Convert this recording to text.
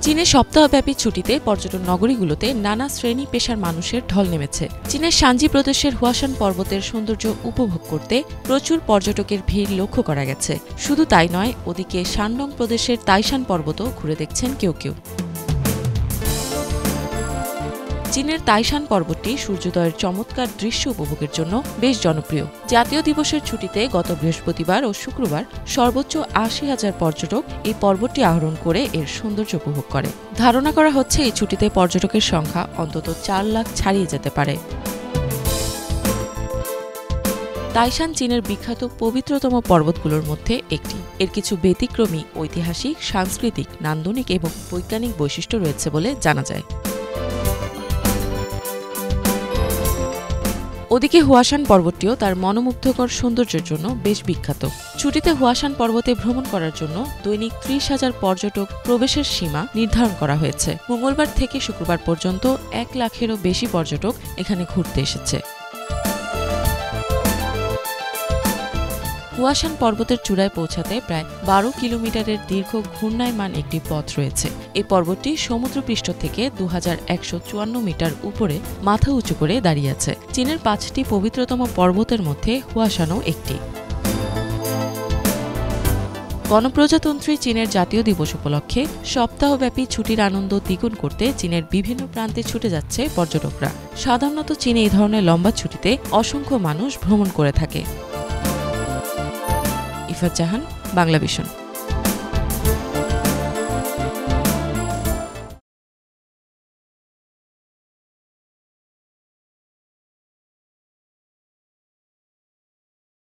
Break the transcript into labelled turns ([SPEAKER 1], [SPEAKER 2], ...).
[SPEAKER 1] চীনে সপ্তাহব্যাপী ছুটিতে পর্যটন নগরীগুলোতে নানা শ্রেণী পেশার মানুষের ঢল নেমেছে। চীনের শানজি প্রদেশের হুয়াশান পর্বতের সৌন্দর্য উপভোগ করতে প্রচুর পর্যটকের ভিড় লক্ষ্য করা গেছে। শুধু তাই নয়, ওদিকে শানডং প্রদেশের তাইশান পর্বতও ঘুরে দেখছেন কেউ কেউ। চীনের তাইশান পর্বতটি সূর্যোদয়ের চমৎকার দৃশ্য উপভোগের জন্য বেশ জনপ্রিয়। জাতীয় দিবসের ছুটিতে গত বৃহস্পতিবার ও শুক্রবার সর্বোচ্চ ৮০,০০০ পর্যটক এই পর্বতটি আরোহণ করে এর সৌন্দর্য উপভোগ করে। ধারণা করা হচ্ছে এই ছুটিতে পর্যটকের সংখ্যা অন্তত ৪ লাখ ছাড়িয়ে যেতে পারে। তাইশান চীনের বিখ্যাত পবিত্রতম পর্বতগুলোর মধ্যে একটি। এর কিছু ব্যতিক্রমী ঐতিহাসিক, সাংস্কৃতিক, নান্দনিক এবং বৈজ্ঞানিক বৈশিষ্ট্য রয়েছে বলে জানা যায়। ওদিকে হুয়াশান পর্বতটিও তার মনোমুগ্ধকর সৌন্দর্যের জন্য বেশ বিখ্যাত। ছুটিতে হুয়াশান পর্বতে ভ্রমণ করার জন্য দৈনিক ৩০,০০০ পর্যটক প্রবেশের সীমা নির্ধারণ করা হয়েছে। মঙ্গলবার থেকে শুক্রবার পর্যন্ত ১ লাখেরও বেশি পর্যটক এখানে ঘুরতে এসেছে। হুয়াশান পর্বতের চূড়ায় পৌঁছাতে প্রায় ১২ কিলোমিটারের দীর্ঘ ঘূর্ণায়মান একটি পথ রয়েছে। এই পর্বতটি সমুদ্রপৃষ্ঠ থেকে ২,১৫৪ মিটার উপরে মাথা উঁচু করে দাঁড়িয়ে আছে। চীনের ৫টি পবিত্রতম পর্বতের মধ্যে হুয়াশানও একটি। গণপ্রজাতন্ত্রী চীনের জাতীয় দিবস উপলক্ষে সপ্তাহব্যাপী ছুটির আনন্দ দ্বিগুণ করতে চীনের বিভিন্ন প্রান্তে ছুটে যাচ্ছে পর্যটকরা। সাধারণত চীনে এই ধরনের লম্বা ছুটিতে অসংখ্য মানুষ ভ্রমণ করে থাকে। ইফাত জাহান, বাংলা ভিশন।